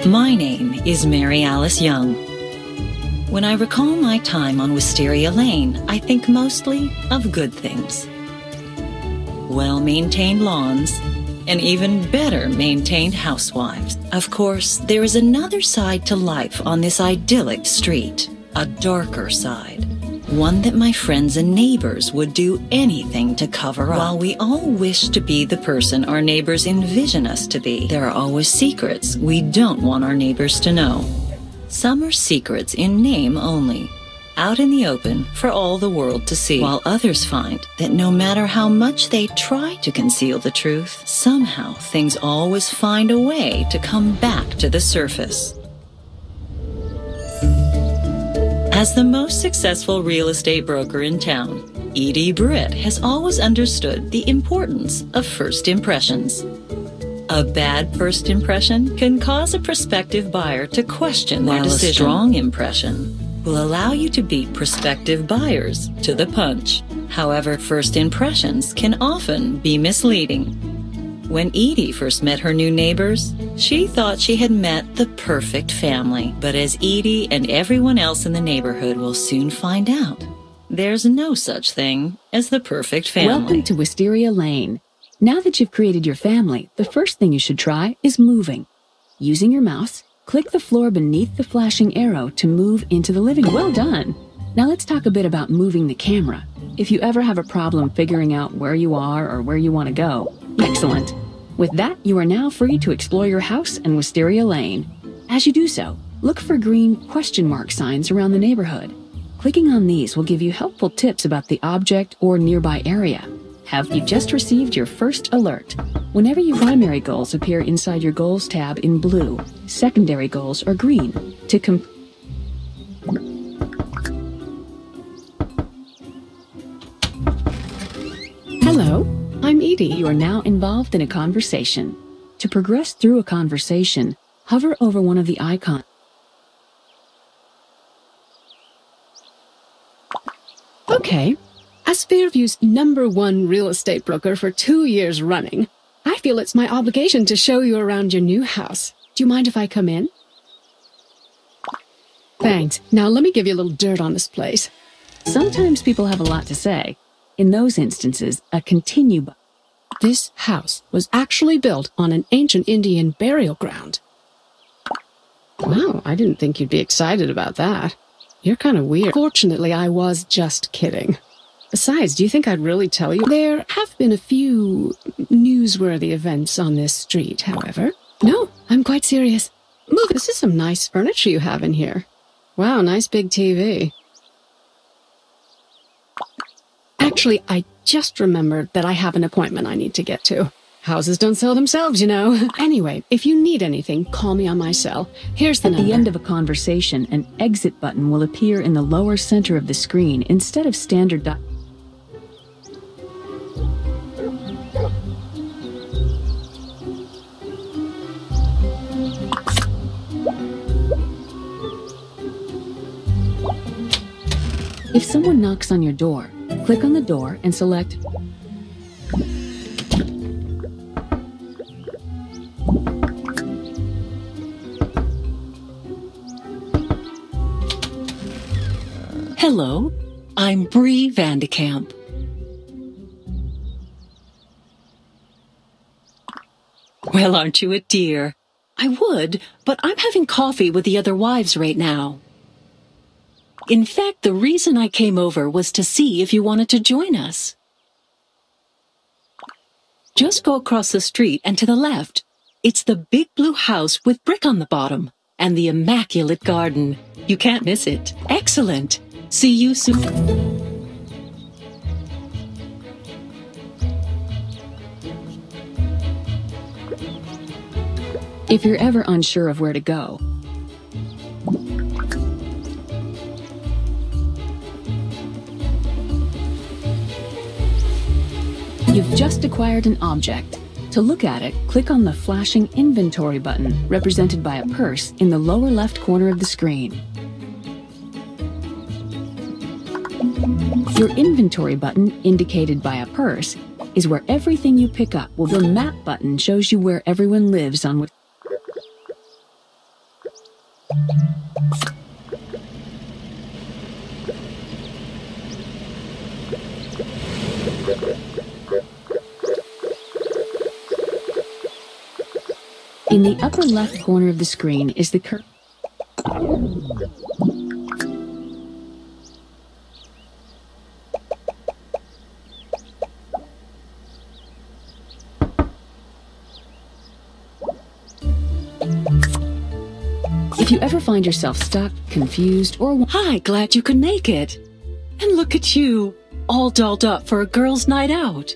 My name is Mary Alice Young. When I recall my time on Wisteria Lane, I think mostly of good things. Well-maintained lawns, and even better maintained housewives. Of course, there is another side to life on this idyllic street, a darker side. One that my friends and neighbors would do anything to cover up. While we all wish to be the person our neighbors envision us to be, there are always secrets we don't want our neighbors to know. Some are secrets in name only, out in the open for all the world to see, while others find that no matter how much they try to conceal the truth, somehow things always find a way to come back to the surface. As the most successful real estate broker in town, Edie Britt has always understood the importance of first impressions. A bad first impression can cause a prospective buyer to question their decision. A strong impression will allow you to beat prospective buyers to the punch. However, first impressions can often be misleading. When Edie first met her new neighbors, she thought she had met the perfect family. But as Edie and everyone else in the neighborhood will soon find out, there's no such thing as the perfect family. Welcome to Wisteria Lane. Now that you've created your family, the first thing you should try is moving. Using your mouse, click the floor beneath the flashing arrow to move into the living room. Well done! Now let's talk a bit about moving the camera. If you ever have a problem figuring out where you are or where you want to go, excellent. With that, you are now free to explore your house and Wisteria Lane. As you do so, look for green question mark signs around the neighborhood. Clicking on these will give you helpful tips about the object or nearby area. Have you just received your first alert? Whenever your primary goals appear inside your Goals tab in blue, secondary goals are green. Hello, I'm Edie. You are now involved in a conversation. To progress through a conversation, hover over one of the icons. Okay. As Fairview's #1 real estate broker for 2 years running, I feel it's my obligation to show you around your new house. Do you mind if I come in? Thanks. Now let me give you a little dirt on this place. Sometimes people have a lot to say. In those instances, a continue button. This house was actually built on an ancient Indian burial ground. Wow, I didn't think you'd be excited about that. You're kind of weird. Fortunately, I was just kidding. Besides, do you think I'd really tell you? There have been a few newsworthy events on this street, however. No, I'm quite serious. Move. This is some nice furniture you have in here. Wow, nice big TV. Actually, I just remembered that I have an appointment I need to get to. Houses don't sell themselves, you know. Anyway, if you need anything, call me on my cell. Here's the number. At the end of a conversation, an exit button will appear in the lower center of the screen instead of standard If someone knocks on your door, click on the door and select Hello, I'm Bree Vandekamp. Well, aren't you a dear? I would, but I'm having coffee with the other wives right now. In fact, the reason I came over was to see if you wanted to join us. Just go across the street and to the left. It's the big blue house with brick on the bottom and the immaculate garden. You can't miss it. Excellent. See you soon. If you're ever unsure of where to go, you've just acquired an object. To look at it, click on the flashing inventory button, represented by a purse, in the lower left corner of the screen. Your inventory button, indicated by a purse, is where everything you pick up will. The map button shows you where everyone lives on what. In the upper left corner of the screen is the If you ever find yourself stuck, confused, or... Hi, glad you could make it. And look at you, all dolled up for a girls' night out.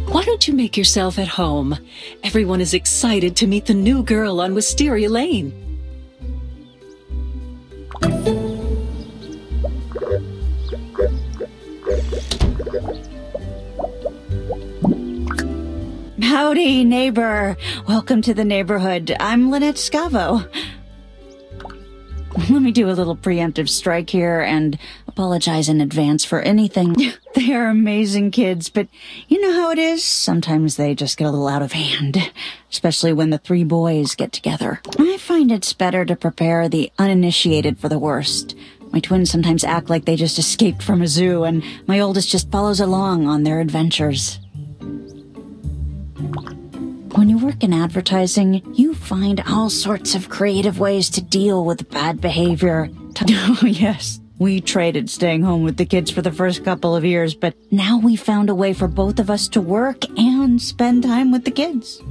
Why don't you make yourself at home? Everyone is excited to meet the new girl on Wisteria Lane. Howdy, neighbor. Welcome to the neighborhood. I'm Lynette Scavo. Let me do a little preemptive strike here and apologize in advance for anything. They are amazing kids, but you know how it is? Sometimes they just get a little out of hand, especially when the three boys get together. I find it's better to prepare the uninitiated for the worst. My twins sometimes act like they just escaped from a zoo, and my oldest just follows along on their adventures. When you work in advertising, you find all sorts of creative ways to deal with bad behavior. Oh, yes. We traded staying home with the kids for the first couple of years, but now we found a way for both of us to work and spend time with the kids.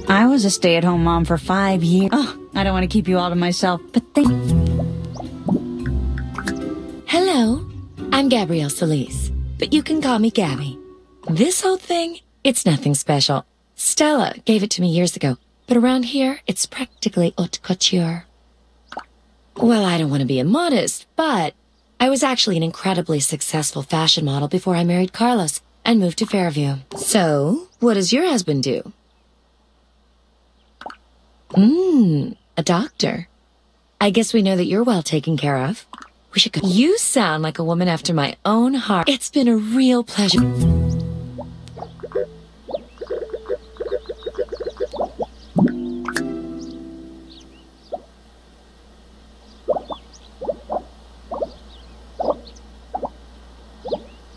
I was a stay-at-home mom for 5 years. Oh, I don't want to keep you all to myself, but Hello, I'm Gabrielle Solis, but you can call me Gabby. This whole thing, it's nothing special. Stella gave it to me years ago, but around here, it's practically haute couture. Well, I don't want to be immodest, but I was actually an incredibly successful fashion model before I married Carlos and moved to Fairview. So, what does your husband do? A doctor. I guess we know that you're well taken care of. We should go. You sound like a woman after my own heart. It's been a real pleasure.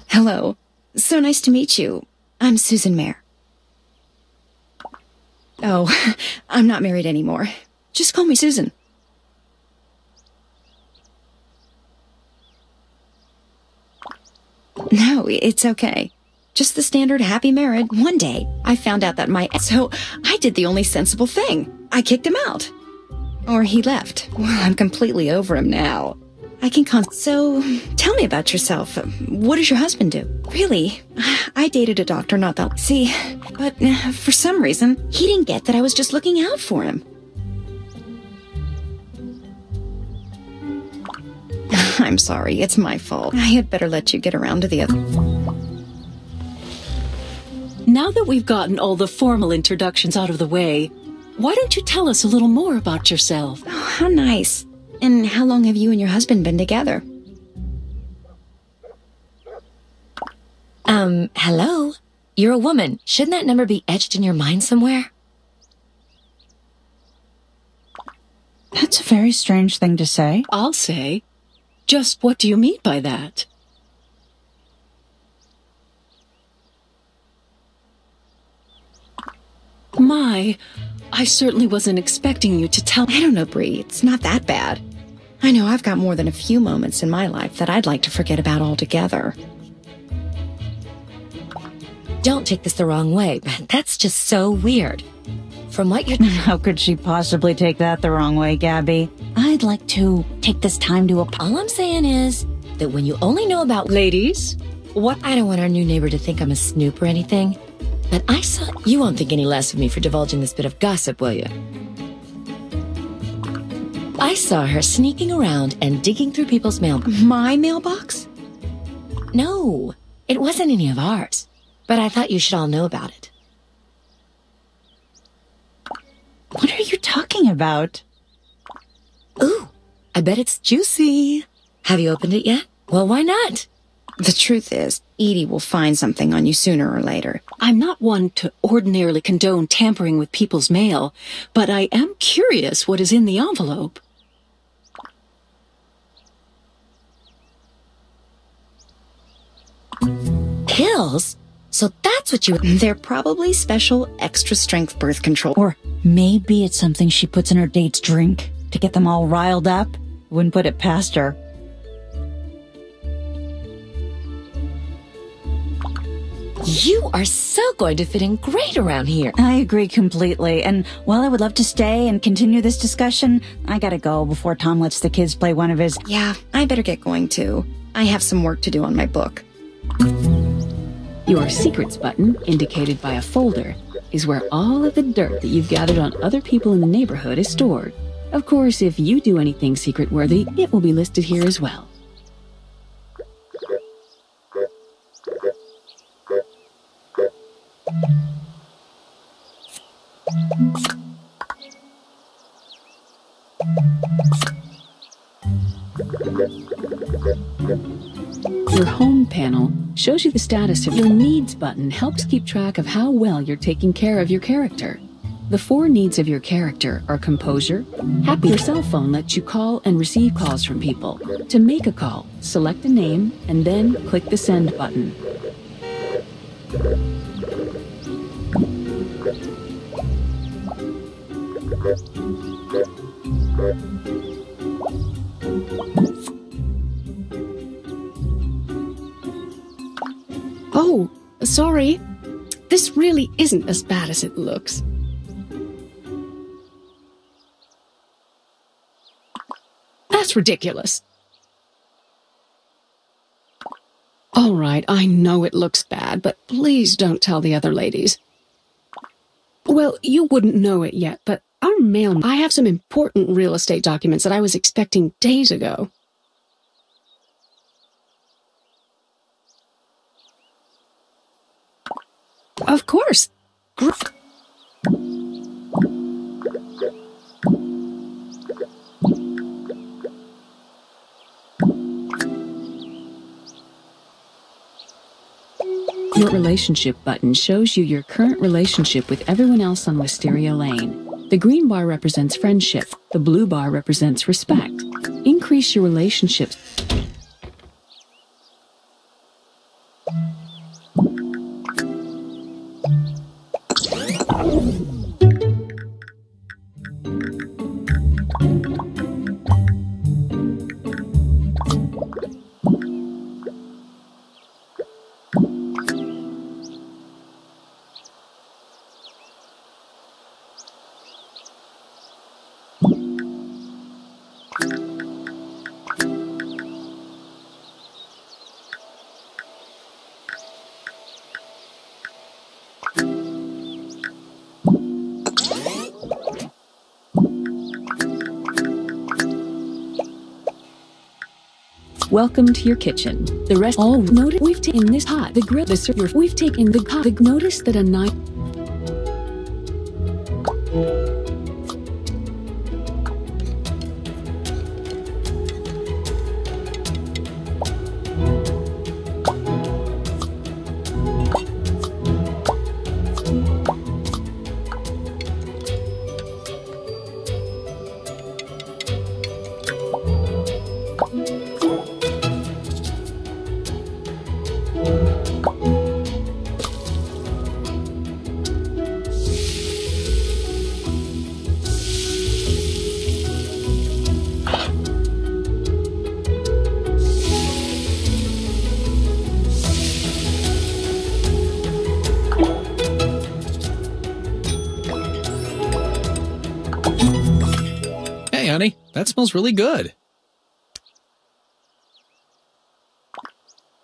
Hello. So nice to meet you. I'm Susan Mayer. Oh, I'm not married anymore. Just call me Susan. No, it's okay. Just the standard happy married. One day, I found out that so I did the only sensible thing. I kicked him out. Or he left. Well, I'm completely over him now. I can So, tell me about yourself. What does your husband do? Really, I dated a doctor not that... See, but for some reason, he didn't get that I was just looking out for him. I'm sorry, it's my fault. I had better let you get around to the other... Now that we've gotten all the formal introductions out of the way, why don't you tell us a little more about yourself? Oh, how nice. And how long have you and your husband been together? Hello? You're a woman. Shouldn't that number be etched in your mind somewhere? That's a very strange thing to say. I'll say. Just what do you mean by that? My, I certainly wasn't expecting you to tell... I don't know, Bree. It's not that bad. I know I've got more than a few moments in my life that I'd like to forget about altogether. Don't take this the wrong way, but that's just so weird. From what you're... How could she possibly take that the wrong way, Gabby? I'd like to take this time to... All I'm saying is that when you only know about... Ladies, what... I don't want our new neighbor to think I'm a snoop or anything, but I saw... You won't think any less of me for divulging this bit of gossip, will you? I saw her sneaking around and digging through people's mail... My mailbox? No, it wasn't any of ours, but I thought you should all know about it. What are you talking about? Ooh, I bet it's juicy. Have you opened it yet? Well, why not? The truth is, Edie will find something on you sooner or later. I'm not one to ordinarily condone tampering with people's mail, but I am curious what is in the envelope. Pills? So that's what you... They're probably special extra strength birth control. Or maybe it's something she puts in her date's drink to get them all riled up. Wouldn't put it past her. You are so going to fit in great around here. I agree completely. And while I would love to stay and continue this discussion, I gotta go before Tom lets the kids play one of his... Yeah, I better get going too. I have some work to do on my book. Your secrets button, indicated by a folder, is where all of the dirt that you've gathered on other people in the neighborhood is stored. Of course, if you do anything secret-worthy, it will be listed here as well. Your home panel shows you the status of your needs button helps keep track of how well you're taking care of your character. The 4 needs of your character are composure, happy. Your cell phone lets you call and receive calls from people. To make a call, select a name and then click the send button. Oh, sorry. This really isn't as bad as it looks. That's ridiculous. All right, I know it looks bad, but please don't tell the other ladies. Well, you wouldn't know it yet, but our mailman... I have some important real estate documents that I was expecting days ago. Of course. Your relationship button shows you your current relationship with everyone else on Wisteria Lane. The green bar represents friendship. The blue bar represents respect. Increase your relationships. Welcome to your kitchen. The rest all noted we've taken this pot, the grill, the server. We've taken the pot. Notice that a knife. Hey, honey, that smells really good.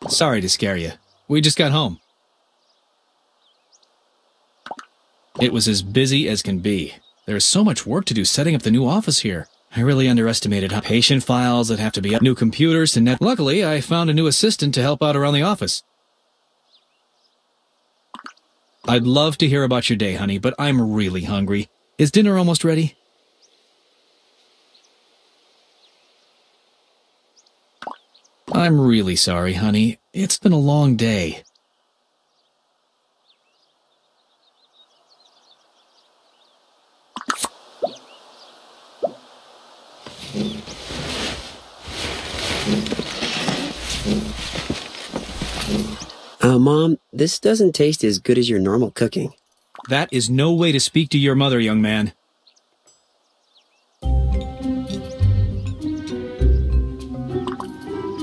Sorry to scare you. We just got home. It was as busy as can be. There's so much work to do setting up the new office here. I really underestimated how patient files that have to be up, new computers to net. Luckily, I found a new assistant to help out around the office. I'd love to hear about your day, honey, but I'm really hungry. Is dinner almost ready? I'm really sorry, honey. It's been a long day. Mom, this doesn't taste as good as your normal cooking. That is no way to speak to your mother, young man.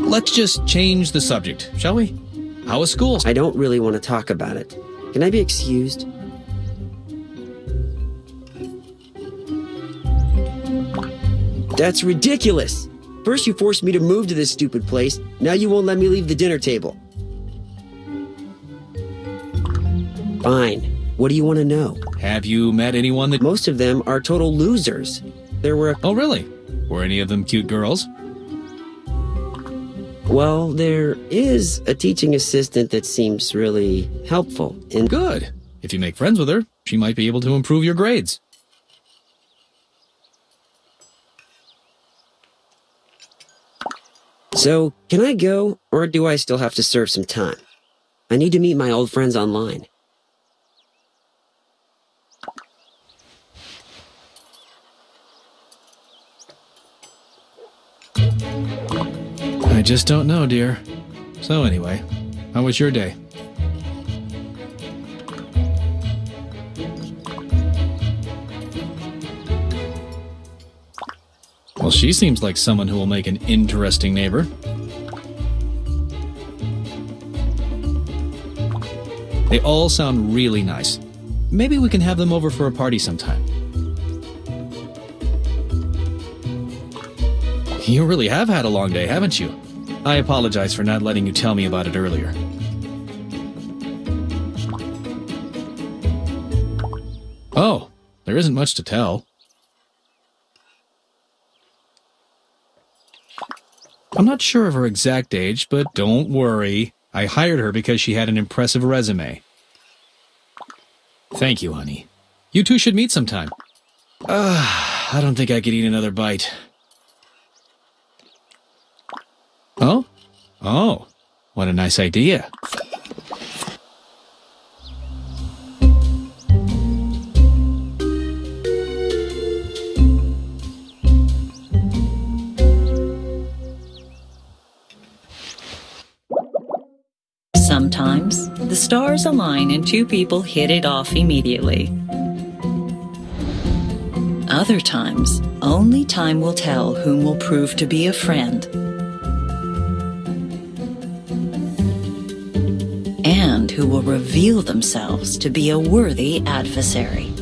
Let's just change the subject, shall we? How was school? I don't really want to talk about it. Can I be excused? That's ridiculous! First you forced me to move to this stupid place, now you won't let me leave the dinner table. Fine. What do you want to know? Have you met anyone that... Most of them are total losers. There were... Oh, really? Were any of them cute girls? Well, there is a teaching assistant that seems really helpful. And good. If you make friends with her, she might be able to improve your grades. So, can I go, or do I still have to serve some time? I need to meet my old friends online. I just don't know, dear. So anyway, how was your day? Well, she seems like someone who will make an interesting neighbor. They all sound really nice. Maybe we can have them over for a party sometime. You really have had a long day, haven't you? I apologize for not letting you tell me about it earlier. Oh, there isn't much to tell. I'm not sure of her exact age, but don't worry. I hired her because she had an impressive resume. Thank you, honey. You two should meet sometime. I don't think I could eat another bite. Oh? Oh, what a nice idea. Sometimes, the stars align and two people hit it off immediately. Other times, only time will tell whom will prove to be a friend and who will reveal themselves to be a worthy adversary.